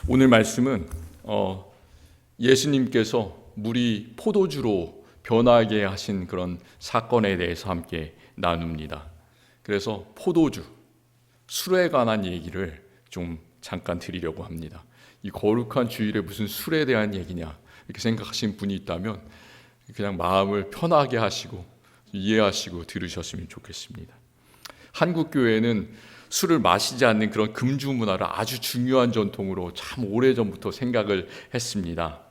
오늘 말씀은 예수님께서 물이 포도주로 변하게 하신 그런 사건에 대해서 함께 나눕니다. 그래서 포도주, 술에 관한 얘기를 좀 잠깐 드리려고 합니다. 이 거룩한 주일에 무슨 술에 대한 얘기냐 이렇게 생각하시는 분이 있다면 그냥 마음을 편하게 하시고 이해하시고 들으셨으면 좋겠습니다. 한국 교회는 술을 마시지 않는 그런 금주 문화를 아주 중요한 전통으로 참 오래전부터 생각을 했습니다.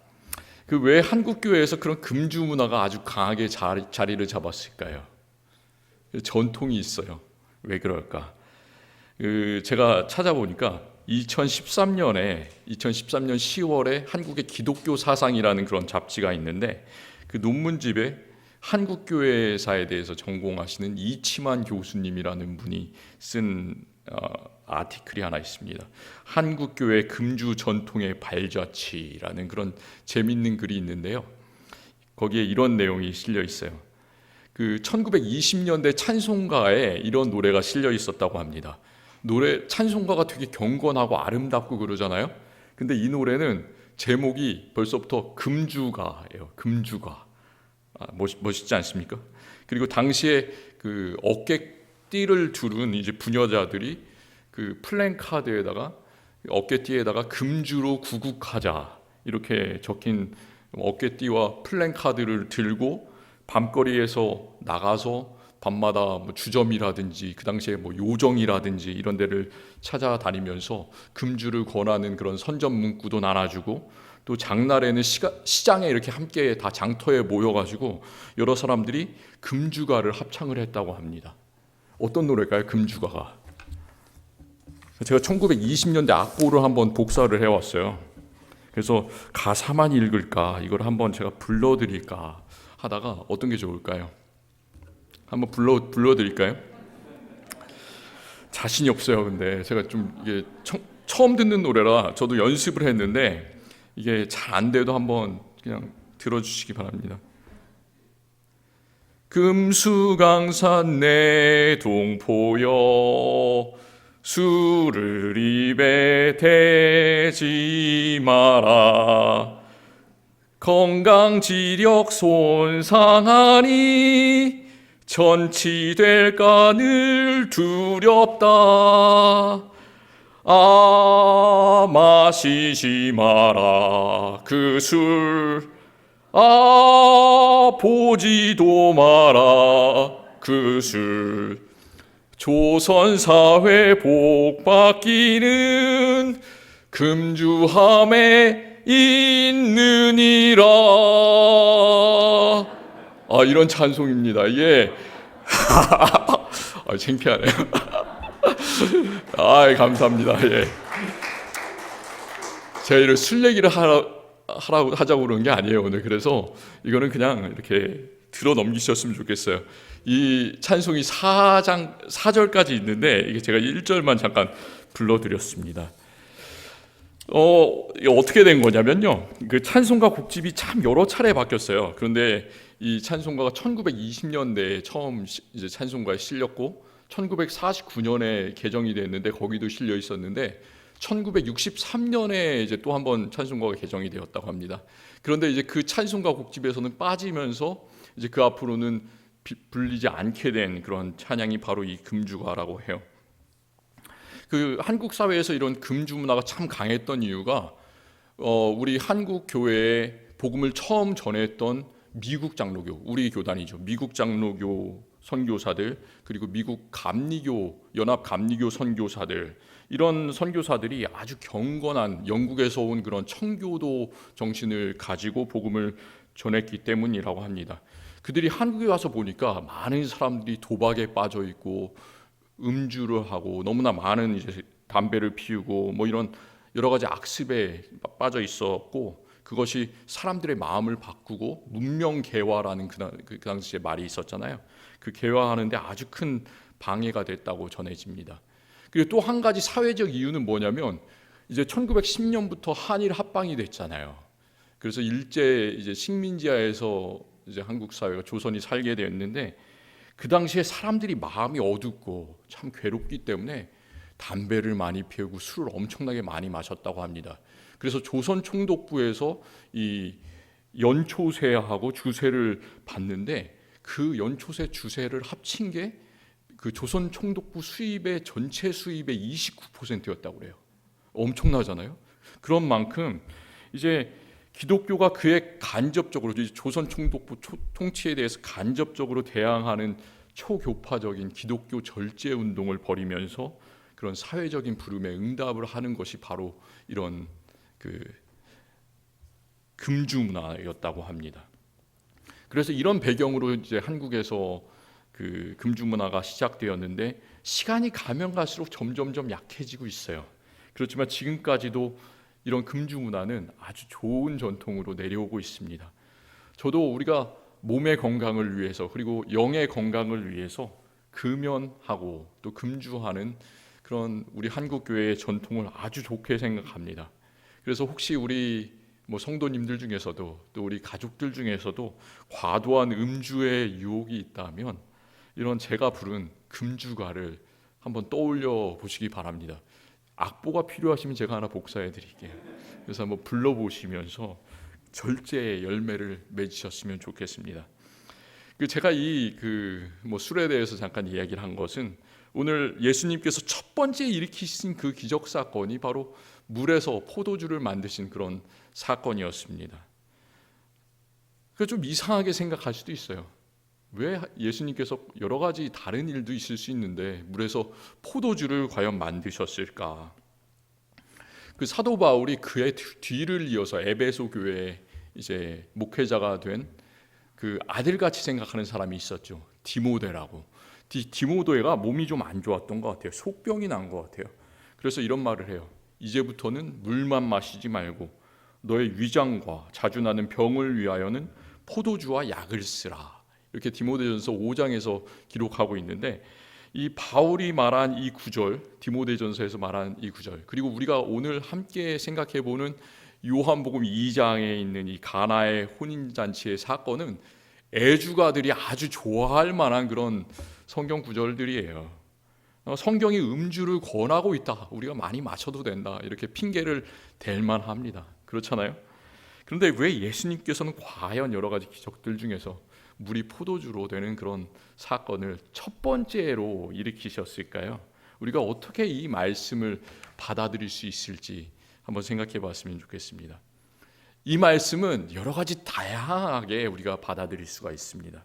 그 왜 한국 교회에서 그런 금주 문화가 아주 강하게 자리를 잡았을까요? 전통이 있어요. 왜 그럴까? 제가 찾아보니까 2013년 10월에 한국의 기독교 사상이라는 그런 잡지가 있는데 그 논문집에 한국교회사에 대해서 전공하시는 이치만 교수님이라는 분이 쓴 아티클이 하나 있습니다. 한국교회 금주 전통의 발자취라는 그런 재밌는 글이 있는데요. 거기에 이런 내용이 실려 있어요. 그 1920년대 찬송가에 이런 노래가 실려 있었다고 합니다. 찬송가가 되게 경건하고 아름답고 그러잖아요. 근데 이 노래는 제목이 벌써부터 금주가예요. 금주가. 멋있지 않습니까? 그리고 당시에 그 어깨띠를 두른 이제 부녀자들이 그 플랜카드에다가 어깨띠에다가 금주로 구국하자 이렇게 적힌 어깨띠와 플랜카드를 들고 밤거리에서 나가서 밤마다 뭐 주점이라든지 그 당시에 뭐 요정이라든지 이런 데를 찾아다니면서 금주를 권하는 그런 선전 문구도 나눠주고 또 장날에는 시장에 이렇게 함께 다 장터에 모여가지고 여러 사람들이 금주가를 합창을 했다고 합니다. 어떤 노래일까요? 금주가가. 제가 1920년대 악보를 한번 복사를 해왔어요. 그래서 가사만 읽을까 이걸 한번 제가 불러드릴까 하다가 어떤 게 좋을까요? 한번 불러드릴까요? 자신이 없어요. 근데 제가 좀 이게 처음 듣는 노래라 저도 연습을 했는데 이게 잘 안 돼도 한번 그냥 들어주시기 바랍니다. 금수강산 내 동포여 술을 입에 대지 마라. 건강지력 손상하니 전치될까 늘 두렵다. 마시지 마라 그 술, 보지도 마라 그 술. 조선사회 복받기는 금주함에 있느니라. 이런 찬송입니다. 이게 창피하네요. 감사합니다. 예. 제가 이런 술 얘기를 하자고 그러는 게 아니에요 오늘. 그래서 이거는 그냥 이렇게 들어 넘기셨으면 좋겠어요. 이 찬송이 4절까지 있는데 이게 제가 1절만 잠깐 불러드렸습니다. 이게 어떻게 된 거냐면요. 그 찬송가 곡집이 참 여러 차례 바뀌었어요. 그런데 이 찬송가가 1920년대에 처음 이제 찬송가에 실렸고 1949년에 개정이 됐는데 거기도 실려 있었는데 1963년에 이제 또 한 번 찬송가가 개정이 되었다고 합니다. 그런데 이제 그 찬송가 곡집에서는 빠지면서 이제 그 앞으로는 불리지 않게 된 그런 찬양이 바로 이 금주가라고 해요. 그 한국 사회에서 이런 금주 문화가 참 강했던 이유가 우리 한국 교회에 복음을 처음 전했던 미국 장로교, 우리 교단이죠. 미국 장로교 선교사들 그리고 미국 감리교, 연합 감리교 선교사들 이런 선교사들이 아주 경건한 영국에서 온 그런 청교도 정신을 가지고 복음을 전했기 때문이라고 합니다. 그들이 한국에 와서 보니까 많은 사람들이 도박에 빠져 있고 음주를 하고 너무나 많은 이제 담배를 피우고 뭐 이런 여러 가지 악습에 빠져 있었고 그것이 사람들의 마음을 바꾸고 문명 개화라는 그 당시에 말이 있었잖아요. 그 개화하는데 아주 큰 방해가 됐다고 전해집니다. 그리고 또 한 가지 사회적 이유는 뭐냐면 이제 1910년부터 한일 합방이 됐잖아요. 그래서 일제 이제 식민지하에서 이제 한국 사회가 조선이 살게 되었는데 그 당시에 사람들이 마음이 어둡고 참 괴롭기 때문에 담배를 많이 피우고 술을 엄청나게 많이 마셨다고 합니다. 그래서 조선 총독부에서 이 연초세하고 주세를 받는데 그 연초세 주세를 합친 게 그 조선 총독부 수입의 전체 수입의 29%였다고 그래요. 엄청나잖아요. 그런 만큼 이제 기독교가 그에 간접적으로 조선 총독부 통치에 대해서 간접적으로 대항하는 초교파적인 기독교 절제 운동을 벌이면서 그런 사회적인 부름에 응답을 하는 것이 바로 이런 그 금주 문화였다고 합니다. 그래서 이런 배경으로 이제 한국에서 그 금주 문화가 시작되었는데 시간이 가면 갈수록 점점점 약해지고 있어요. 그렇지만 지금까지도 이런 금주 문화는 아주 좋은 전통으로 내려오고 있습니다. 저도 우리가 몸의 건강을 위해서 그리고 영의 건강을 위해서 금연하고 또 금주하는 그런 우리 한국 교회의 전통을 아주 좋게 생각합니다. 그래서 혹시 우리 성도님들 중에서도 또 우리 가족들 중에서도 과도한 음주의 유혹이 있다면 이런 제가 부른 금주가를 한번 떠올려 보시기 바랍니다. 악보가 필요하시면 제가 하나 복사해 드릴게요. 그래서 한번 불러보시면서 절제의 열매를 맺으셨으면 좋겠습니다. 제가 이 술에 대해서 잠깐 이야기를 한 것은 오늘 예수님께서 첫 번째 일으키신 그 기적 사건이 바로 물에서 포도주를 만드신 그런 사건이었습니다. 좀 이상하게 생각할 수도 있어요. 왜 예수님께서 여러 가지 다른 일도 있을 수 있는데 물에서 포도주를 과연 만드셨을까? 사도 바울이 그의 뒤를 이어서 에베소 교회에 이제 목회자가 된 그 아들같이 생각하는 사람이 있었죠. 디모데라고. 디모데가 몸이 좀 안 좋았던 것 같아요. 속병이 난 것 같아요. 그래서 이런 말을 해요. 이제부터는 물만 마시지 말고 너의 위장과 자주 나는 병을 위하여는 포도주와 약을 쓰라. 이렇게 디모데전서 5장에서 기록하고 있는데 이 바울이 말한 이 구절, 디모데전서에서 말한 이 구절, 그리고 우리가 오늘 함께 생각해 보는 요한복음 2장에 있는 이 가나의 혼인잔치의 사건은 애주가들이 아주 좋아할 만한 그런 성경 구절들이에요. 성경이 음주를 권하고 있다, 우리가 많이 마셔도 된다, 이렇게 핑계를 댈 만합니다. 그렇잖아요? 그런데 왜 예수님께서는 과연 여러 가지 기적들 중에서 물이 포도주로 되는 그런 사건을 첫 번째로 일으키셨을까요? 우리가 어떻게 이 말씀을 받아들일 수 있을지 한번 생각해 봤으면 좋겠습니다. 이 말씀은 여러 가지 다양하게 우리가 받아들일 수가 있습니다.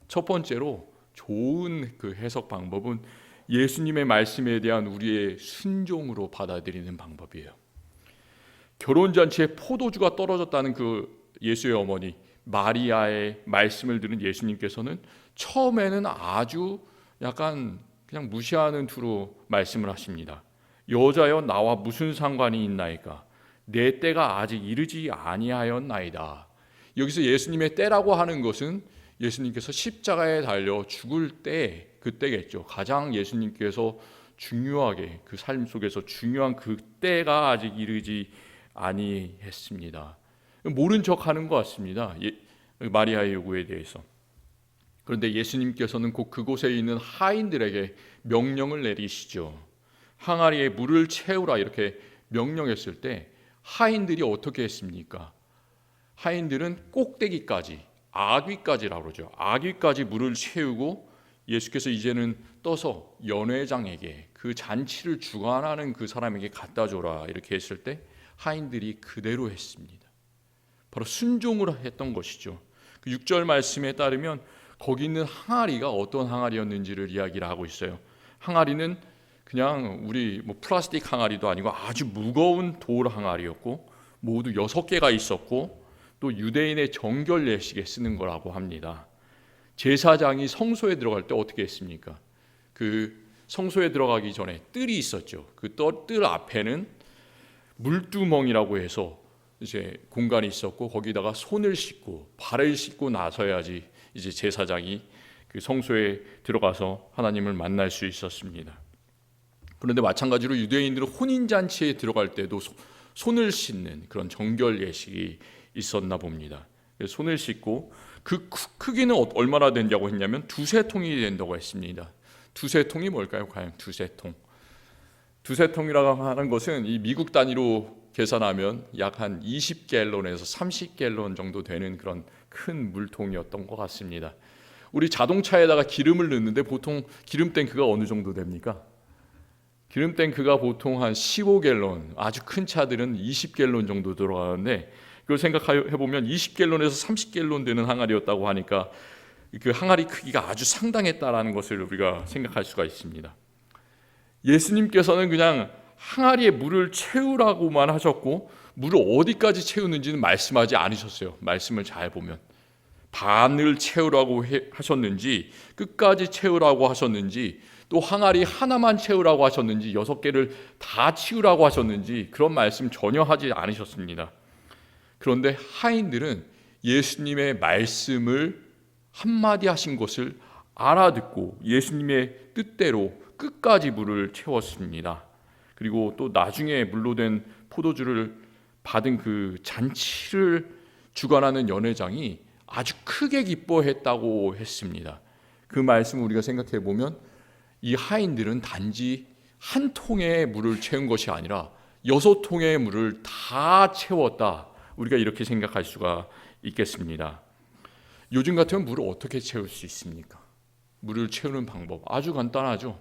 첫 번째로 좋은 그 해석 방법은 예수님의 말씀에 대한 우리의 순종으로 받아들이는 방법이에요. 결혼잔치에 포도주가 떨어졌다는 그 예수의 어머니 마리아의 말씀을 들은 예수님께서는 처음에는 아주 약간 그냥 무시하는 투로 말씀을 하십니다. 여자여 나와 무슨 상관이 있나이까? 내 때가 아직 이르지 아니하였나이다. 여기서 예수님의 때라고 하는 것은 예수님께서 십자가에 달려 죽을 때, 그때겠죠. 가장 예수님께서 중요하게 그 삶 속에서 중요한 그 때가 아직 이르지 아니했습니다. 모른 척하는 것 같습니다. 마리아의 요구에 대해서. 그런데 예수님께서는 곧 그곳에 있는 하인들에게 명령을 내리시죠. 항아리에 물을 채우라 이렇게 명령했을 때 하인들이 어떻게 했습니까? 하인들은 꼭대기까지, 아귀까지라고 그러죠. 아귀까지 물을 채우고 예수께서 이제는 떠서 연회장에게, 그 잔치를 주관하는 그 사람에게 갖다 줘라 이렇게 했을 때 하인들이 그대로 했습니다. 바로 순종을 했던 것이죠. 그 6절 말씀에 따르면 거기 있는 항아리가 어떤 항아리였는지를 이야기를 하고 있어요. 항아리는 그냥 우리 플라스틱 항아리도 아니고 아주 무거운 돌 항아리였고 모두 6개가 있었고 또 유대인의 정결 예식에 쓰는 거라고 합니다. 제사장이 성소에 들어갈 때 어떻게 했습니까? 그 성소에 들어가기 전에 뜰이 있었죠. 그 뜰 앞에는 물두멍이라고 해서 이제 공간이 있었고 거기다가 손을 씻고 발을 씻고 나서야지 이제 제사장이 그 성소에 들어가서 하나님을 만날 수 있었습니다. 그런데 마찬가지로 유대인들은 혼인잔치에 들어갈 때도 손을 씻는 그런 정결 예식이 있었나 봅니다. 손을 씻고 그 크기는 얼마나 된다고 했냐면 2-3통이 된다고 했습니다. 2-3통이 뭘까요? 과연 2-3통. 두세 통이라고 하는 것은 이 미국 단위로 계산하면 약 한 20갤론에서 30갤론 정도 되는 그런 큰 물통이었던 것 같습니다. 우리 자동차에다가 기름을 넣는데 보통 기름 탱크가 어느 정도 됩니까? 기름 탱크가 보통 한 15갤론, 아주 큰 차들은 20갤론 정도 들어가는데, 그걸 생각해 보면 20갤론에서 30갤론 되는 항아리였다고 하니까 그 항아리 크기가 아주 상당했다라는 것을 우리가 생각할 수가 있습니다. 예수님께서는 그냥 항아리에 물을 채우라고만 하셨고, 물을 어디까지 채우는지는 말씀하지 않으셨어요. 말씀을 잘 보면 반을 채우라고 하셨는지, 끝까지 채우라고 하셨는지, 또 항아리 하나만 채우라고 하셨는지, 6개를 다 채우라고 하셨는지 그런 말씀 전혀 하지 않으셨습니다. 그런데 하인들은 예수님의 말씀을 한마디 하신 것을 알아듣고 예수님의 뜻대로 끝까지 물을 채웠습니다. 그리고 또 나중에 물로 된 포도주를 받은 그 잔치를 주관하는 연회장이 아주 크게 기뻐했다고 했습니다. 그 말씀을 우리가 생각해 보면 이 하인들은 단지 한 통의 물을 채운 것이 아니라 6통의 물을 다 채웠다. 우리가 이렇게 생각할 수가 있겠습니다. 요즘 같으면 물을 어떻게 채울 수 있습니까? 물을 채우는 방법 아주 간단하죠.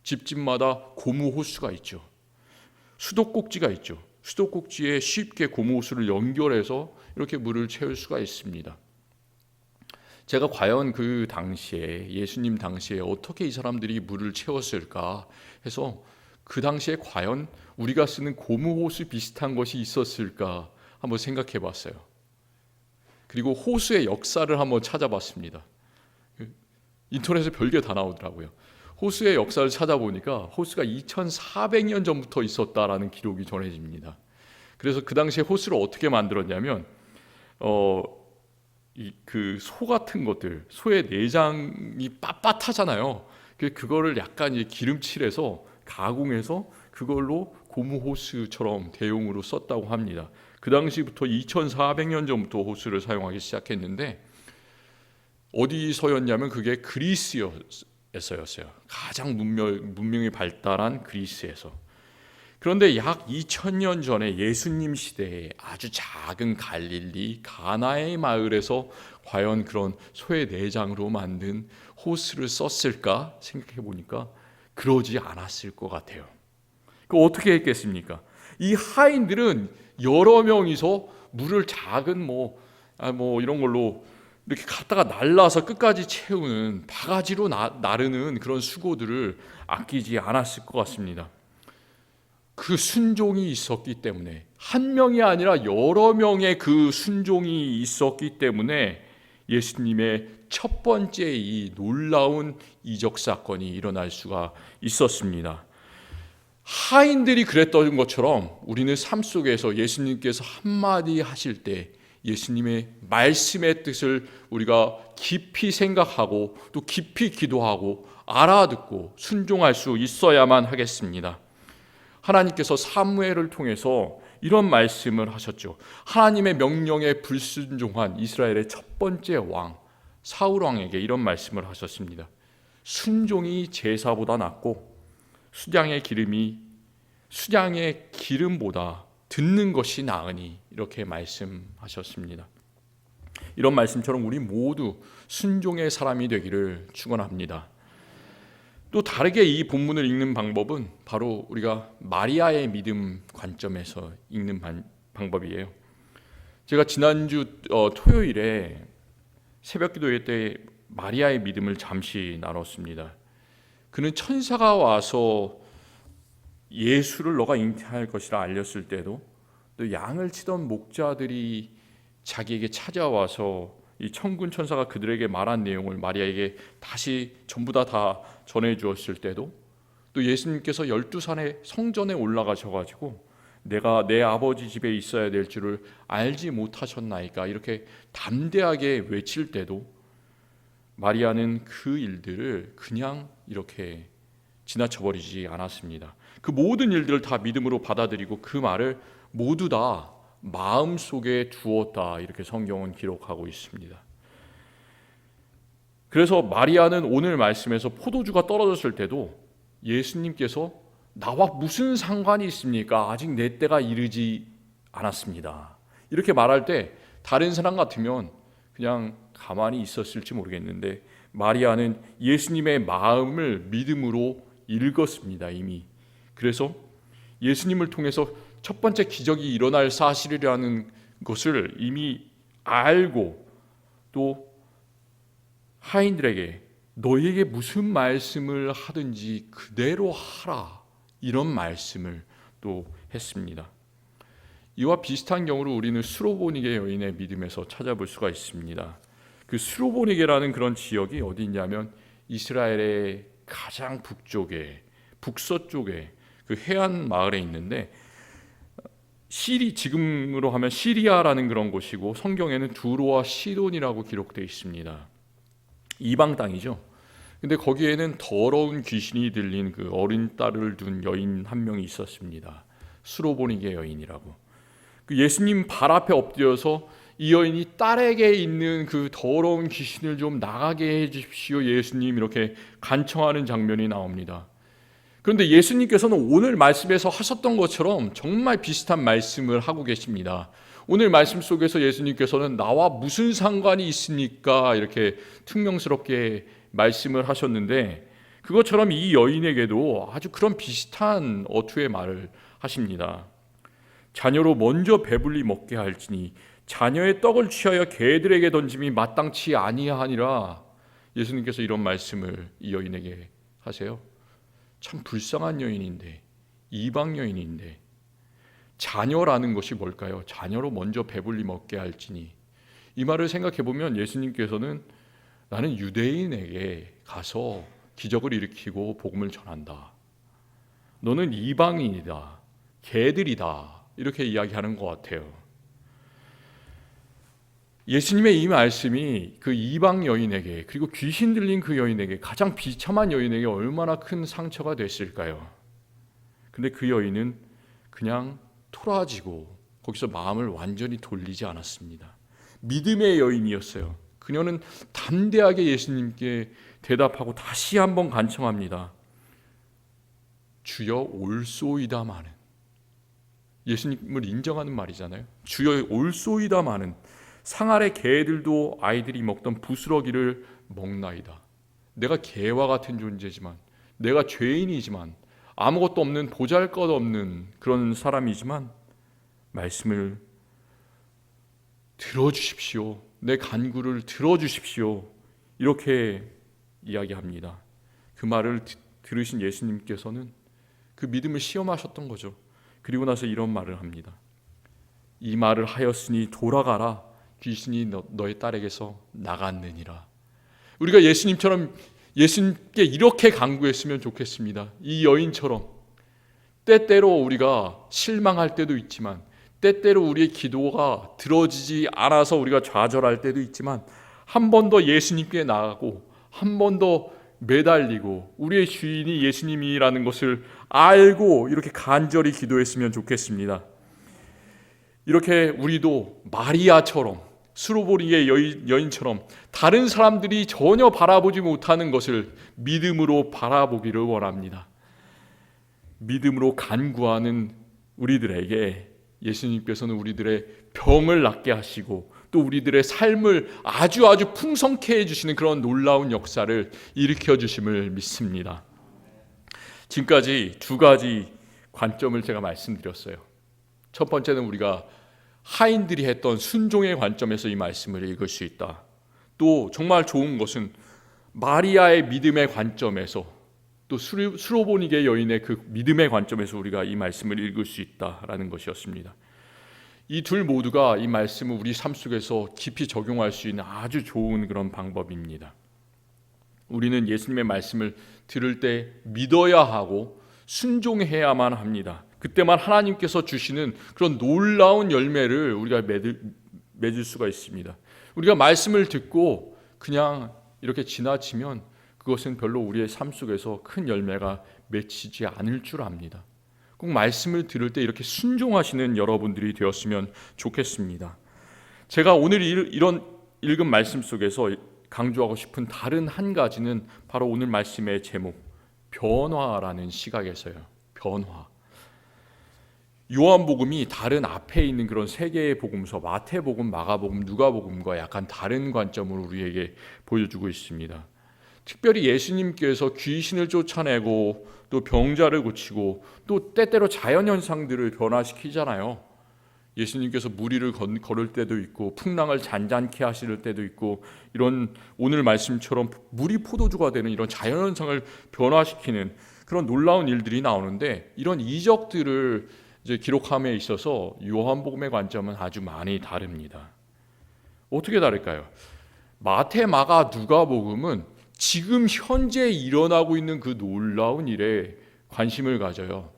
집집마다 고무 호스가 있죠. 수도꼭지가 있죠. 수도꼭지에 쉽게 고무 호스를 연결해서 이렇게 물을 채울 수가 있습니다. 제가 과연 그 당시에, 예수님 당시에 어떻게 이 사람들이 물을 채웠을까 해서 그 당시에 과연 우리가 쓰는 고무 호스 비슷한 것이 있었을까 한번 생각해 봤어요. 그리고 호수의 역사를 한번 찾아봤습니다. 인터넷에 별게 다 나오더라고요. 호수의 역사를 찾아보니까 호수가 2400년 전부터 있었다라는 기록이 전해집니다. 그래서 그 당시에 호수를 어떻게 만들었냐면 그 소 같은 것들, 소의 내장이 빳빳하잖아요. 그거를 약간 기름칠해서 가공해서 그걸로 고무 호스처럼 대용으로 썼다고 합니다. 그 당시부터 2400년 전부터 호스를 사용하기 시작했는데, 어디서였냐면 그게 그리스에서였어요. 가장 문명이 발달한 그리스에서. 그런데 약 2000년 전에 예수님 시대에 아주 작은 갈릴리 가나의 마을에서 과연 그런 소의 내장으로 만든 호스를 썼을까 생각해 보니까 그러지 않았을 것 같아요. 그 어떻게 했겠습니까? 이 하인들은 여러 명이서 물을 작은 이런 걸로 이렇게 갖다가 날라서 끝까지 채우는, 바가지로 나르는 그런 수고들을 아끼지 않았을 것 같습니다. 그 순종이 있었기 때문에, 한 명이 아니라 여러 명의 그 순종이 있었기 때문에 예수님의 첫 번째 이 놀라운 이적 사건이 일어날 수가 있었습니다. 하인들이 그랬던 것처럼 우리는 삶 속에서 예수님께서 한마디 하실 때 예수님의 말씀의 뜻을 우리가 깊이 생각하고 또 깊이 기도하고 알아듣고 순종할 수 있어야만 하겠습니다. 하나님께서 사무엘을 통해서 이런 말씀을 하셨죠. 하나님의 명령에 불순종한 이스라엘의 첫 번째 왕 사울 왕에게 이런 말씀을 하셨습니다. 순종이 제사보다 낫고 수량의 기름보다 듣는 것이 나으니, 이렇게 말씀하셨습니다. 이런 말씀처럼 우리 모두 순종의 사람이 되기를 축원합니다. 또 다르게 이 본문을 읽는 방법은 바로 우리가 마리아의 믿음 관점에서 읽는 방법이에요. 제가 지난주 토요일에 새벽기도회 때 마리아의 믿음을 잠시 나눴습니다. 그는 천사가 와서 예수를 너가 잉태할 것이라 알렸을 때도, 또 양을 치던 목자들이 자기에게 찾아와서 이 천군 천사가 그들에게 말한 내용을 마리아에게 다시 전부 다 전해 주었을 때도, 또 예수님께서 12산의 성전에 올라가셔가지고 내가 내 아버지 집에 있어야 될 줄을 알지 못하셨나이까 이렇게 담대하게 외칠 때도 마리아는 그 일들을 그냥 이렇게 지나쳐버리지 않았습니다. 그 모든 일들을 다 믿음으로 받아들이고 그 말을 모두 다 마음속에 두었다, 이렇게 성경은 기록하고 있습니다. 그래서 마리아는 오늘 말씀에서 포도주가 떨어졌을 때도 예수님께서 나와 무슨 상관이 있습니까? 아직 내 때가 이르지 않았습니다. 이렇게 말할 때 다른 사람 같으면 그냥 가만히 있었을지 모르겠는데 마리아는 예수님의 마음을 믿음으로 읽었습니다, 이미. 그래서 예수님을 통해서 첫 번째 기적이 일어날 사실이라는 것을 이미 알고 또 하인들에게 너희에게 무슨 말씀을 하든지 그대로 하라, 이런 말씀을 또 했습니다. 이와 비슷한 경우를 우리는 수로보니게 여인의 믿음에서 찾아볼 수가 있습니다. 그 수로보니게라는 그런 지역이 어디 있냐면 이스라엘의 가장 북서쪽에 그 해안 마을에 있는데 지금으로 하면 시리아라는 그런 곳이고 성경에는 두로와 시돈이라고 기록되어 있습니다. 이방 땅이죠. 근데 거기에는 더러운 귀신이 들린 그 어린 딸을 둔 여인 한 명이 있었습니다. 수로보니게 여인이라고. 그 예수님 발 앞에 엎드려서 이 여인이 딸에게 있는 그 더러운 귀신을 좀 나가게 해 주십시오, 예수님, 이렇게 간청하는 장면이 나옵니다. 그런데 예수님께서는 오늘 말씀에서 하셨던 것처럼 정말 비슷한 말씀을 하고 계십니다. 오늘 말씀 속에서 예수님께서는 나와 무슨 상관이 있습니까? 이렇게 퉁명스럽게 말씀을 하셨는데 그것처럼 이 여인에게도 아주 그런 비슷한 어투의 말을 하십니다. 자녀로 먼저 배불리 먹게 할지니 자녀의 떡을 취하여 개들에게 던짐이 마땅치 아니하니라. 예수님께서 이런 말씀을 이 여인에게 하세요. 참 불쌍한 여인인데, 이방 여인인데 자녀라는 것이 뭘까요? 자녀로 먼저 배불리 먹게 할지니. 이 말을 생각해 보면 예수님께서는 나는 유대인에게 가서 기적을 일으키고 복음을 전한다, 너는 이방인이다, 개들이다, 이렇게 이야기하는 것 같아요. 예수님의 이 말씀이 그 이방 여인에게, 그리고 귀신 들린 그 여인에게, 가장 비참한 여인에게 얼마나 큰 상처가 됐을까요? 근데 그 여인은 그냥 토라지고 거기서 마음을 완전히 돌리지 않았습니다. 믿음의 여인이었어요. 그녀는 담대하게 예수님께 대답하고 다시 한번 간청합니다. 주여 올소이다마는. 예수님을 인정하는 말이잖아요. 주여 올소이다마는 상 아래 개들도 아이들이 먹던 부스러기를 먹나이다. 내가 개와 같은 존재지만, 내가 죄인이지만, 아무것도 없는 보잘것없는 그런 사람이지만 말씀을 들어주십시오, 내 간구를 들어주십시오, 이렇게 이야기합니다. 그 말을 들으신 예수님께서는 그 믿음을 시험하셨던 거죠. 그리고 나서 이런 말을 합니다. 이 말을 하였으니 돌아가라, 귀신이 너의 딸에게서 나갔느니라. 우리가 예수님께 이렇게 간구했으면 좋겠습니다. 이 여인처럼 때때로 우리가 실망할 때도 있지만, 때때로 우리의 기도가 들어지지 않아서 우리가 좌절할 때도 있지만, 한 번 더 예수님께 나가고 한 번 더 매달리고 우리의 주인이 예수님이라는 것을 알고 이렇게 간절히 기도했으면 좋겠습니다. 이렇게 우리도 마리아처럼, 수로보니게 여인처럼 다른 사람들이 전혀 바라보지 못하는 것을 믿음으로 바라보기를 원합니다. 믿음으로 간구하는 우리들에게 예수님께서는 우리들의 병을 낫게 하시고 또 우리들의 삶을 아주 풍성케 해주시는 그런 놀라운 역사를 일으켜 주심을 믿습니다. 지금까지 두 가지 관점을 제가 말씀드렸어요. 첫 번째는 우리가 하인들이 했던 순종의 관점에서 이 말씀을 읽을 수 있다. 또 정말 좋은 것은 마리아의 믿음의 관점에서, 또 수로보니게 여인의 그 믿음의 관점에서 우리가 이 말씀을 읽을 수 있다라는 것이었습니다. 이 둘 모두가 이 말씀을 우리 삶 속에서 깊이 적용할 수 있는 아주 좋은 그런 방법입니다. 우리는 예수님의 말씀을 들을 때 믿어야 하고 순종해야만 합니다. 그때만 하나님께서 주시는 그런 놀라운 열매를 우리가 맺을 수가 있습니다. 우리가 말씀을 듣고 그냥 이렇게 지나치면 그것은 별로 우리의 삶 속에서 큰 열매가 맺히지 않을 줄 압니다. 꼭 말씀을 들을 때 이렇게 순종하시는 여러분들이 되었으면 좋겠습니다. 제가 오늘 이런 읽은 말씀 속에서 강조하고 싶은 다른 한 가지는 바로 오늘 말씀의 제목, 변화라는 시각에서요. 변화. 요한복음이 다른 앞에 있는 그런 세 개의 복음서, 마태복음, 마가복음, 누가복음과 약간 다른 관점으로 우리에게 보여주고 있습니다. 특별히 예수님께서 귀신을 쫓아내고 또 병자를 고치고 또 때때로 자연현상들을 변화시키잖아요. 예수님께서 무리를 걸을 때도 있고 풍랑을 잔잔케 하실 때도 있고, 이런 오늘 말씀처럼 물이 포도주가 되는 이런 자연현상을 변화시키는 그런 놀라운 일들이 나오는데, 이런 이적들을 이제 기록함에 있어서 요한복음의 관점은 아주 많이 다릅니다. 어떻게 다를까요? 마태, 마가, 누가복음은 지금 현재 일어나고 있는 그 놀라운 일에 관심을 가져요.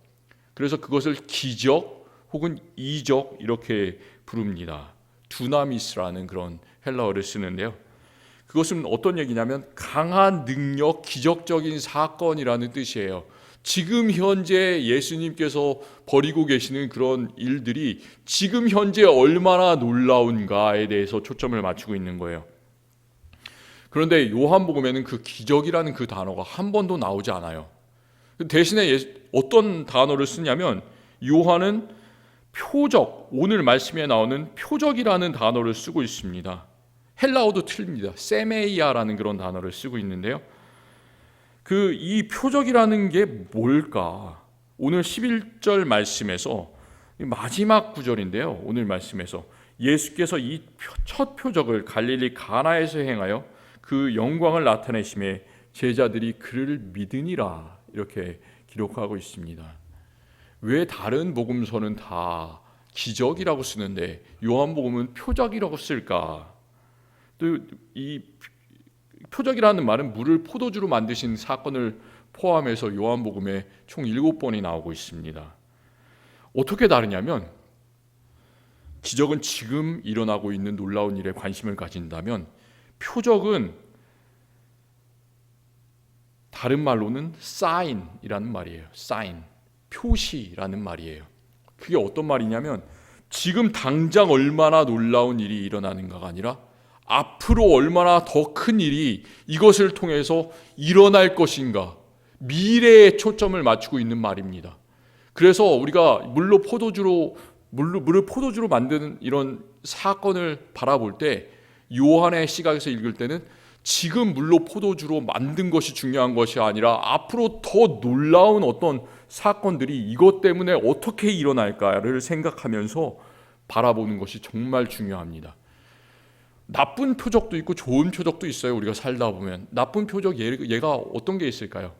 그래서 그것을 기적 혹은 이적 이렇게 부릅니다. 두나미스라는 그런 헬라어를 쓰는데요. 그것은 어떤 얘기냐면 강한 능력, 기적적인 사건이라는 뜻이에요. 지금 현재 예수님께서 벌이고 계시는 그런 일들이 지금 현재 얼마나 놀라운가에 대해서 초점을 맞추고 있는 거예요. 그런데 요한복음에는 그 기적이라는 그 단어가 한 번도 나오지 않아요. 대신에 어떤 단어를 쓰냐면 요한은 표적, 오늘 말씀에 나오는 표적이라는 단어를 쓰고 있습니다. 헬라어도 틀립니다. 세메이아라는 그런 단어를 쓰고 있는데요. 이 표적이라는 게 뭘까? 오늘 11절 말씀에서 마지막 구절인데요. 오늘 말씀에서 예수께서 이 첫 표적을 갈릴리 가나에서 행하여 그 영광을 나타내심에 제자들이 그를 믿으니라, 이렇게 기록하고 있습니다. 왜 다른 복음서는 다 기적이라고 쓰는데 요한복음은 표적이라고 쓸까? 또 이 표적이라는 말은 물을 포도주로 만드신 사건을 포함해서 요한복음에 총 7번이 나오고 있습니다. 어떻게 다르냐면, 기적은 지금 일어나고 있는 놀라운 일에 관심을 가진다면, 표적은 다른 말로는 사인이라는 말이에요. 사인, 표시라는 말이에요. 그게 어떤 말이냐면 지금 당장 얼마나 놀라운 일이 일어나는가가 아니라 앞으로 얼마나 더 큰 일이 이것을 통해서 일어날 것인가, 미래에 초점을 맞추고 있는 말입니다. 그래서 우리가 물을 포도주로 만드는 이런 사건을 바라볼 때, 요한의 시각에서 읽을 때는 지금 물로 포도주로 만든 것이 중요한 것이 아니라 앞으로 더 놀라운 어떤 사건들이 이것 때문에 어떻게 일어날까를 생각하면서 바라보는 것이 정말 중요합니다. 나쁜 표적도 있고 좋은 표적도 있어요. 우리가 살다 보면 나쁜 표적 얘가 어떤 게 있을까요?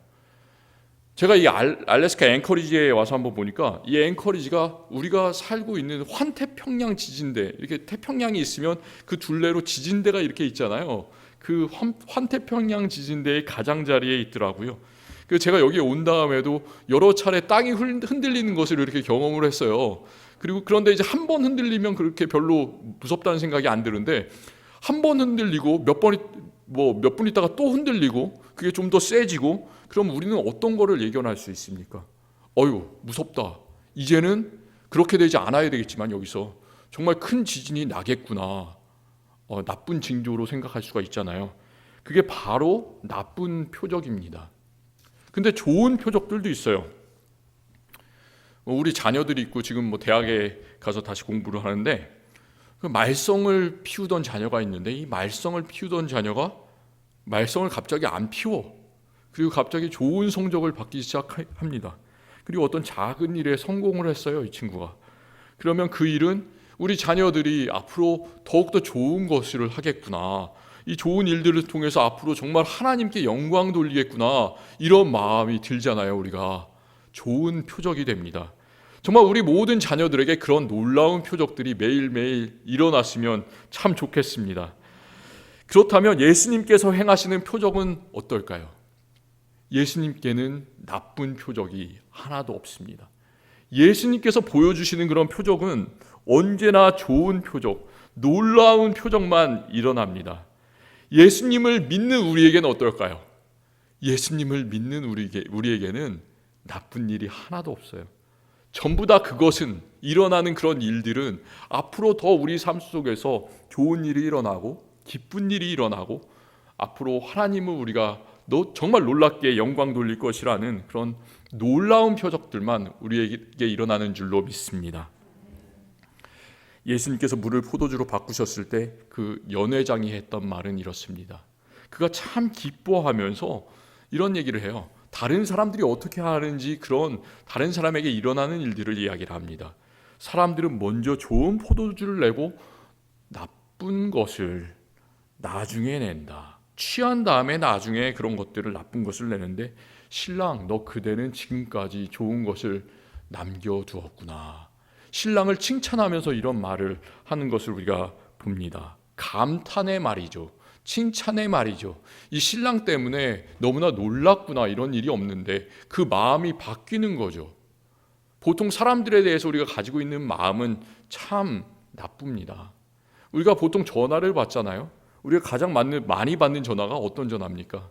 제가 이 알래스카 앵커리지에 와서 한번 보니까 이 앵커리지가 우리가 살고 있는 환태평양 지진대, 이렇게 태평양이 있으면 그 둘레로 지진대가 이렇게 있잖아요. 그 환태평양 지진대의 가장자리에 있더라고요. 제가 여기에 온 다음에도 여러 차례 땅이 흔들리는 것을 이렇게 경험을 했어요. 그런데 이제 한 번 흔들리면 그렇게 별로 무섭다는 생각이 안 드는데, 한 번 흔들리고 몇 분 있다가 또 흔들리고 그게 좀 더 세지고, 그럼 우리는 어떤 거를 예견할 수 있습니까? 무섭다. 이제는 그렇게 되지 않아야 되겠지만 여기서 정말 큰 지진이 나겠구나. 나쁜 징조로 생각할 수가 있잖아요. 그게 바로 나쁜 표적입니다. 근데 좋은 표적들도 있어요. 우리 자녀들이 있고 지금 대학에 가서 다시 공부를 하는데, 그 말썽을 피우던 자녀가 있는데, 이 말썽을 피우던 자녀가 말썽을 갑자기 안 피워. 그리고 갑자기 좋은 성적을 받기 시작합니다. 그리고 어떤 작은 일에 성공을 했어요, 이 친구가. 그러면 그 일은 우리 자녀들이 앞으로 더욱더 좋은 것을 하겠구나, 이 좋은 일들을 통해서 앞으로 정말 하나님께 영광 돌리겠구나, 이런 마음이 들잖아요. 우리가 좋은 표적이 됩니다. 정말 우리 모든 자녀들에게 그런 놀라운 표적들이 매일매일 일어났으면 참 좋겠습니다. 그렇다면 예수님께서 행하시는 표적은 어떨까요? 예수님께는 나쁜 표적이 하나도 없습니다. 예수님께서 보여주시는 그런 표적은 언제나 좋은 표적, 놀라운 표적만 일어납니다. 예수님을 믿는 우리에게는 어떨까요? 예수님을 믿는 우리에게는 나쁜 일이 하나도 없어요. 전부 다 그것은, 일어나는 그런 일들은 앞으로 더 우리 삶 속에서 좋은 일이 일어나고 기쁜 일이 일어나고 앞으로 하나님을 우리가 너 정말 놀랍게 영광 돌릴 것이라는 그런 놀라운 표적들만 우리에게 일어나는 줄로 믿습니다. 예수님께서 물을 포도주로 바꾸셨을 때 그 연회장이 했던 말은 이렇습니다. 그가 참 기뻐하면서 이런 얘기를 해요. 다른 사람들이 어떻게 하는지 그런 다른 사람에게 일어나는 일들을 이야기를 합니다. 사람들은 먼저 좋은 포도주를 내고 나쁜 것을 나중에 낸다. 취한 다음에 나중에 그런 것들을 나쁜 것을 내는데, 신랑 너 그대는 지금까지 좋은 것을 남겨두었구나. 신랑을 칭찬하면서 이런 말을 하는 것을 우리가 봅니다. 감탄의 말이죠. 칭찬의 말이죠. 이 신랑 때문에 너무나 놀랐구나, 이런 일이 없는데 그 마음이 바뀌는 거죠. 보통 사람들에 대해서 우리가 가지고 있는 마음은 참 나쁩니다. 우리가 보통 전화를 받잖아요. 우리가 가장 많이 받는 전화가 어떤 전화입니까?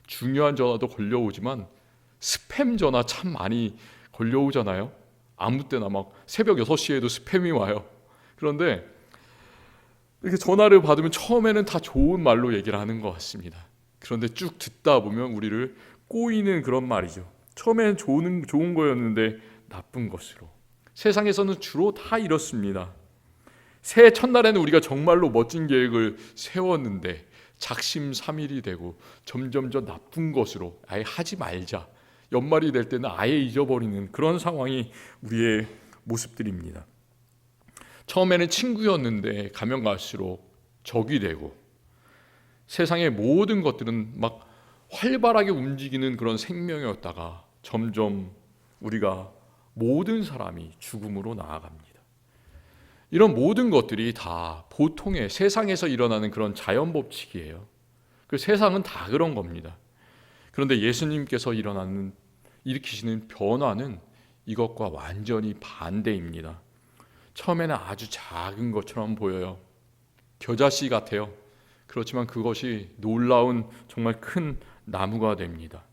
중요한 전화도 걸려오지만 스팸 전화 참 많이 걸려오잖아요. 아무 때나 막 새벽 6시에도 스팸이 와요. 그런데 이렇게 전화를 받으면 처음에는 다 좋은 말로 얘기를 하는 것 같습니다. 그런데 쭉 듣다 보면 우리를 꼬이는 그런 말이죠. 처음에는 좋은 거였는데 나쁜 것으로. 세상에서는 주로 다 이렇습니다. 새해 첫날에는 우리가 정말로 멋진 계획을 세웠는데 작심삼일이 되고 점점 나쁜 것으로 아예 하지 말자. 연말이 될 때는 아예 잊어버리는 그런 상황이 우리의 모습들입니다. 처음에는 친구였는데 가면 갈수록 적이 되고, 세상의 모든 것들은 막 활발하게 움직이는 그런 생명이었다가 점점 우리가 모든 사람이 죽음으로 나아갑니다. 이런 모든 것들이 다 보통의 세상에서 일어나는 그런 자연 법칙이에요. 그 세상은 다 그런 겁니다. 그런데 예수님께서 일으키시는 변화는 이것과 완전히 반대입니다. 처음에는 아주 작은 것처럼 보여요. 겨자씨 같아요. 그렇지만 그것이 놀라운 정말 큰 나무가 됩니다.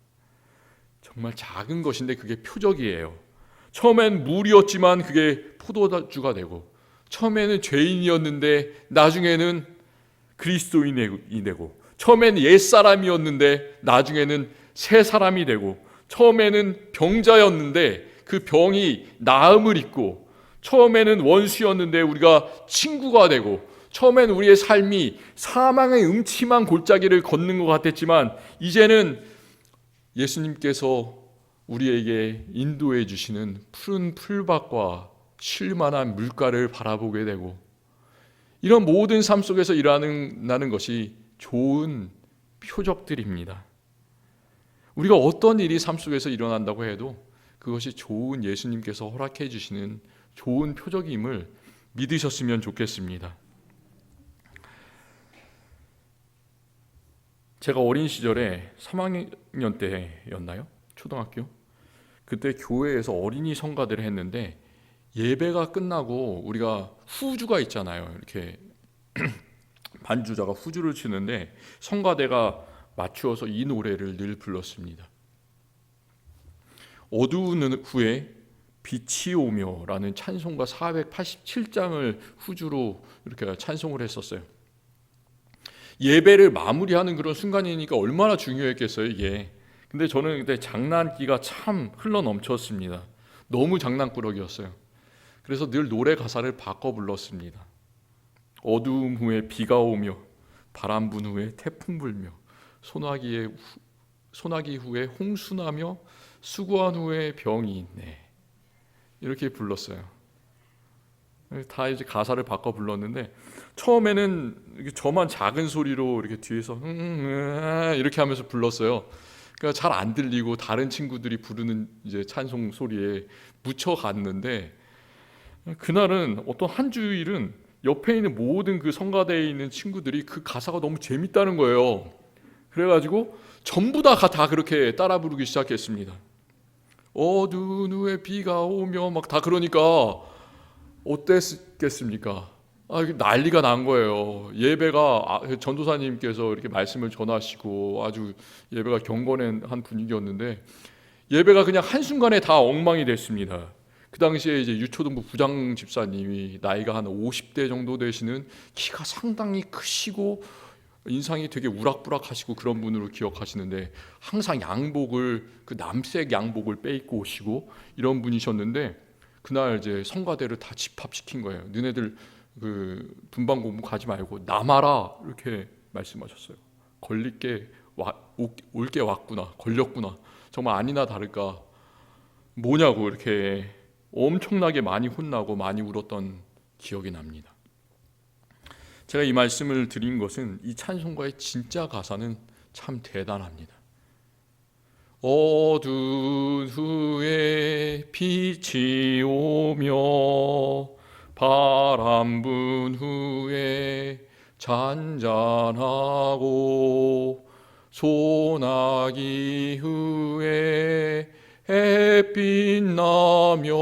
정말 작은 것인데 그게 표적이에요. 처음엔 물이었지만 그게 포도주가 되고, 처음에는 죄인이었는데 나중에는 그리스도인이 되고, 처음에는 옛사람이었는데 나중에는 새 사람이 되고, 처음에는 병자였는데 그 병이 나음을 입고, 처음에는 원수였는데 우리가 친구가 되고, 처음에는 우리의 삶이 사망의 음침한 골짜기를 걷는 것 같았지만 이제는 예수님께서 우리에게 인도해 주시는 푸른 풀밭과 쉴만한 물가를 바라보게 되고, 이런 모든 삶 속에서 일어나는 것이 좋은 표적들입니다. 우리가 어떤 일이 삶 속에서 일어난다고 해도 그것이 좋은 예수님께서 허락해 주시는 좋은 표적임을 믿으셨으면 좋겠습니다. 제가 어린 시절에 3학년 때였나요? 초등학교? 그때 교회에서 어린이 성가대를 했는데, 예배가 끝나고 우리가 후주가 있잖아요. 이렇게 반주자가 후주를 치는데 성가대가 맞추어서 이 노래를 늘 불렀습니다. 어두운 후에 빛이 오며라는 찬송가 487장을 후주로 이렇게 찬송을 했었어요. 예배를 마무리하는 그런 순간이니까 얼마나 중요했겠어요, 이게. 근데 저는 그때 장난기가 참 흘러 넘쳤습니다. 너무 장난꾸러기였어요. 그래서 늘 노래 가사를 바꿔 불렀습니다. 어두움 후에 비가 오며, 바람 분 후에 태풍 불며, 소나기 후에 홍수 나며, 수고한 후에 병이 있네. 이렇게 불렀어요. 다 이제 가사를 바꿔 불렀는데, 처음에는 저만 작은 소리로 이렇게 뒤에서 이렇게 하면서 불렀어요. 그러니까 잘 안 들리고 다른 친구들이 부르는 이제 찬송 소리에 묻혀 갔는데, 그날은 어떤 한 주일은 옆에 있는 모든 그 성가대에 있는 친구들이 그 가사가 너무 재밌다는 거예요. 그래가지고 전부 다 그렇게 따라 부르기 시작했습니다. 어두운 후에 비가 오며 막 다. 그러니까 어땠겠습니까? 난리가 난 거예요. 예배가 전도사님께서 이렇게 말씀을 전하시고 아주 예배가 경건한 분위기였는데, 예배가 그냥 한순간에 다 엉망이 됐습니다. 그 당시에 이제 유초등부 부장 집사님이 나이가 한 50대 정도 되시는, 키가 상당히 크시고 인상이 되게 우락부락하시고 그런 분으로 기억하시는데 항상 양복을 그 남색 양복을 빼입고 오시고 이런 분이셨는데 그날 이제 성가대를 다 집합시킨 거예요. 너네들 그 분방 공부 가지 말고 남아라 이렇게 말씀하셨어요. 올 게 왔구나, 걸렸구나. 정말 아니나 다를까 뭐냐고 이렇게 엄청나게 많이 혼나고 많이 울었던 기억이 납니다. 제가 이 말씀을 드린 것은 이 찬송가의 진짜 가사는 참 대단합니다. 어두운 후에 빛이 오며 바람 분 후에 잔잔하고 소나기 후에 햇빛 나며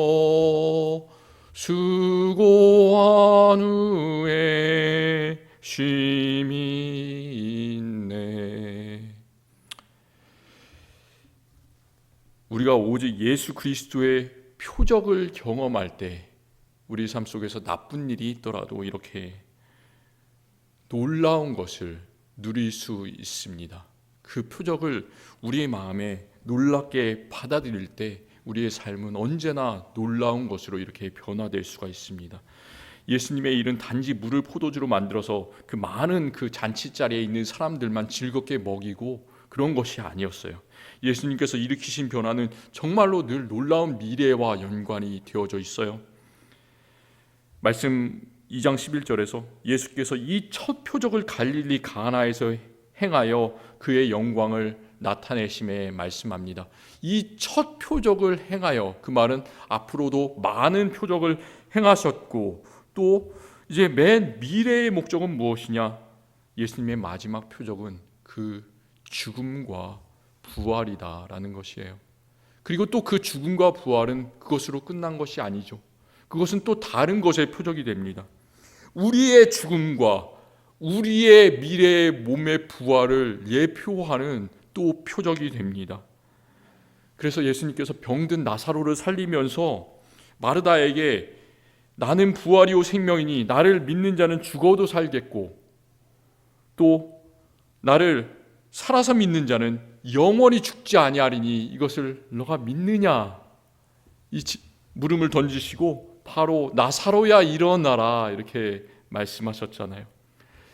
수고한 후에 쉼이 있네. 우리가 오직 예수 그리스도의 표적을 경험할 때 우리 삶 속에서 나쁜 일이 있더라도 이렇게 놀라운 것을 누릴 수 있습니다. 그 표적을 우리의 마음에 놀랍게 받아들일 때 우리의 삶은 언제나 놀라운 것으로 이렇게 변화될 수가 있습니다. 예수님의 일은 단지 물을 포도주로 만들어서 그 많은 그 잔치자리에 있는 사람들만 즐겁게 먹이고 그런 것이 아니었어요. 예수님께서 일으키신 변화는 정말로 늘 놀라운 미래와 연관이 되어져 있어요. 말씀 2장 11절에서 예수께서 이 첫 표적을 갈릴리 가나에서 행하여 그의 영광을 나타내심에 말씀합니다. 이 첫 표적을 행하여, 그 말은 앞으로도 많은 표적을 행하셨고 또 이제 맨 미래의 목적은 무엇이냐? 예수님의 마지막 표적은 그 죽음과 부활이다라는 것이에요. 그리고 또 그 죽음과 부활은 그것으로 끝난 것이 아니죠. 그것은 또 다른 것의 표적이 됩니다. 우리의 죽음과 우리의 미래의 몸의 부활을 예표하는 또 표적이 됩니다. 그래서 예수님께서 병든 나사로를 살리면서 마르다에게 나는 부활이요 생명이니 나를 믿는 자는 죽어도 살겠고 또 나를 살아서 믿는 자는 영원히 죽지 아니하리니 이것을 너가 믿느냐? 이 물음을 던지시고 바로 나사로야 일어나라 이렇게 말씀하셨잖아요.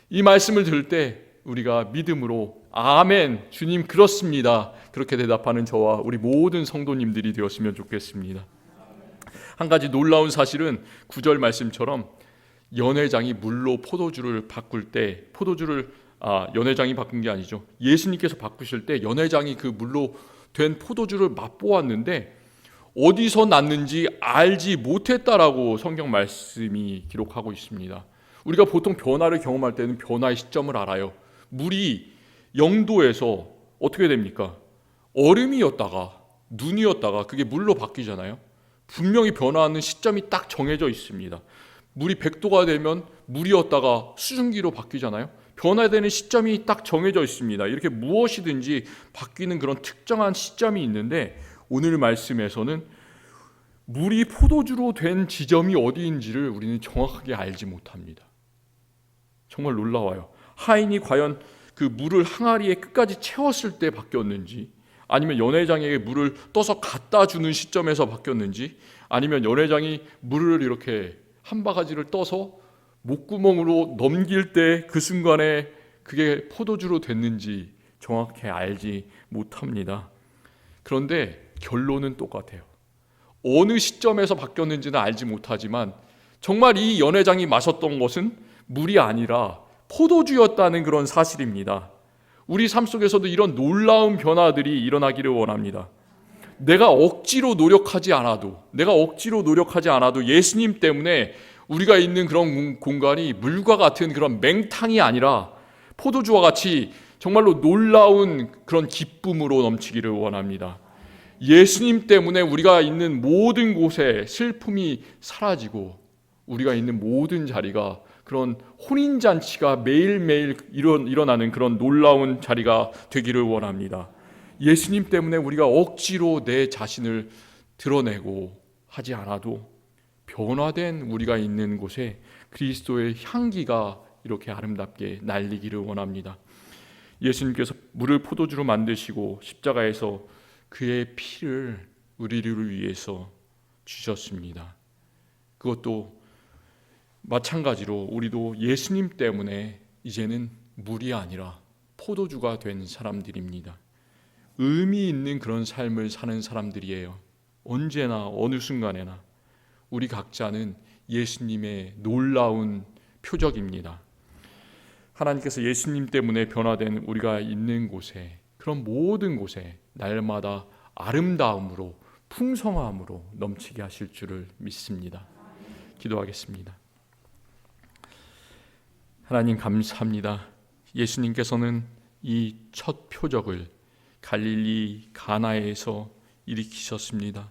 이 말씀을 들을 때 우리가 믿음으로 아멘 주님 그렇습니다 그렇게 대답하는 저와 우리 모든 성도님들이 되었으면 좋겠습니다. 한 가지 놀라운 사실은 9절 말씀처럼 연회장이 물로 포도주를 바꿀 때 연회장이 바꾼 게 아니죠. 예수님께서 바꾸실 때 연회장이 그 물로 된 포도주를 맛보았는데 어디서 났는지 알지 못했다라고 성경 말씀이 기록하고 있습니다. 우리가 보통 변화를 경험할 때는 변화의 시점을 알아요. 물이 0도에서 어떻게 됩니까? 얼음이었다가 눈이었다가 그게 물로 바뀌잖아요. 분명히 변화하는 시점이 딱 정해져 있습니다. 물이 100도가 되면 물이었다가 수증기로 바뀌잖아요. 변화되는 시점이 딱 정해져 있습니다. 이렇게 무엇이든지 바뀌는 그런 특정한 시점이 있는데 오늘 말씀에서는 물이 포도주로 된 지점이 어디인지를 우리는 정확하게 알지 못합니다. 정말 놀라워요. 하인이 과연 그 물을 항아리에 끝까지 채웠을 때 바뀌었는지, 아니면 연회장에게 물을 떠서 갖다 주는 시점에서 바뀌었는지, 아니면 연회장이 물을 이렇게 한 바가지를 떠서 목구멍으로 넘길 때 그 순간에 그게 포도주로 됐는지 정확히 알지 못합니다. 그런데 결론은 똑같아요. 어느 시점에서 바뀌었는지는 알지 못하지만 정말 이 연회장이 마셨던 것은 물이 아니라 포도주였다는 그런 사실입니다. 우리 삶 속에서도 이런 놀라운 변화들이 일어나기를 원합니다. 내가 억지로 노력하지 않아도 예수님 때문에 우리가 있는 그런 공간이 물과 같은 그런 맹탕이 아니라 포도주와 같이 정말로 놀라운 그런 기쁨으로 넘치기를 원합니다. 예수님 때문에 우리가 있는 모든 곳에 슬픔이 사라지고 우리가 있는 모든 자리가 그런 혼인잔치가 매일매일 일어나는 그런 놀라운 자리가 되기를 원합니다. 예수님 때문에 우리가 억지로 내 자신을 드러내고 하지 않아도 변화된 우리가 있는 곳에 그리스도의 향기가 이렇게 아름답게 날리기를 원합니다. 예수님께서 물을 포도주로 만드시고 십자가에서 그의 피를 우리를 위해서 주셨습니다. 그것도 마찬가지로 우리도 예수님 때문에 이제는 물이 아니라 포도주가 된 사람들입니다. 의미 있는 그런 삶을 사는 사람들이에요. 언제나 어느 순간에나 우리 각자는 예수님의 놀라운 표적입니다. 하나님께서 예수님 때문에 변화된 우리가 있는 곳에, 그런 모든 곳에 날마다 아름다움으로 풍성함으로 넘치게 하실 줄을 믿습니다. 기도하겠습니다. 하나님 감사합니다. 예수님께서는 이 첫 표적을 갈릴리 가나에서 일으키셨습니다.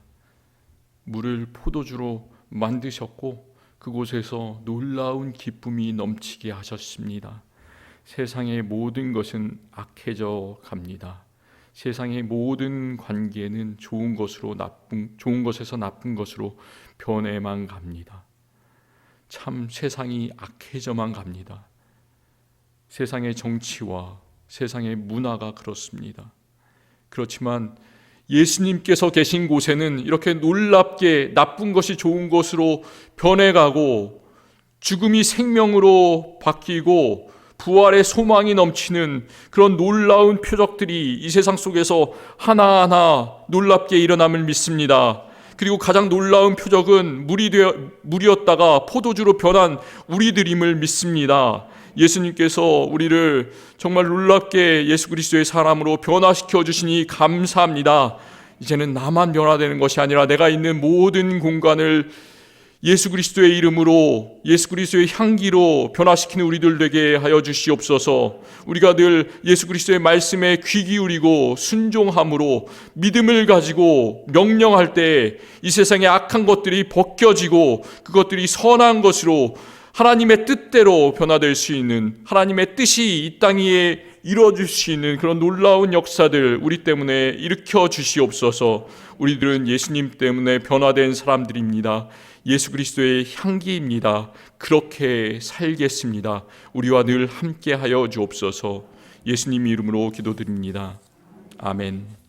물을 포도주로 만드셨고 그곳에서 놀라운 기쁨이 넘치게 하셨습니다. 세상의 모든 것은 악해져 갑니다. 세상의 모든 관계는 좋은 것에서 나쁜 것으로 변해만 갑니다. 참 세상이 악해져만 갑니다. 세상의 정치와 세상의 문화가 그렇습니다. 그렇지만 예수님께서 계신 곳에는 이렇게 놀랍게 나쁜 것이 좋은 것으로 변해가고 죽음이 생명으로 바뀌고 부활의 소망이 넘치는 그런 놀라운 표적들이 이 세상 속에서 하나하나 놀랍게 일어남을 믿습니다. 그리고 가장 놀라운 표적은 물이었다가 포도주로 변한 우리들임을 믿습니다. 예수님께서 우리를 정말 놀랍게 예수 그리스도의 사람으로 변화시켜 주시니 감사합니다. 이제는 나만 변화되는 것이 아니라 내가 있는 모든 공간을 예수 그리스도의 이름으로, 예수 그리스도의 향기로 변화시키는 우리들 되게 하여 주시옵소서. 우리가 늘 예수 그리스도의 말씀에 귀 기울이고 순종함으로 믿음을 가지고 명령할 때 이 세상의 악한 것들이 벗겨지고 그것들이 선한 것으로 하나님의 뜻대로 변화될 수 있는, 하나님의 뜻이 이 땅 위에 이루어질 수 있는 그런 놀라운 역사들 우리 때문에 일으켜 주시옵소서. 우리들은 예수님 때문에 변화된 사람들입니다. 예수 그리스도의 향기입니다. 그렇게 살겠습니다. 우리와 늘 함께하여 주옵소서. 예수님 이름으로 기도드립니다. 아멘.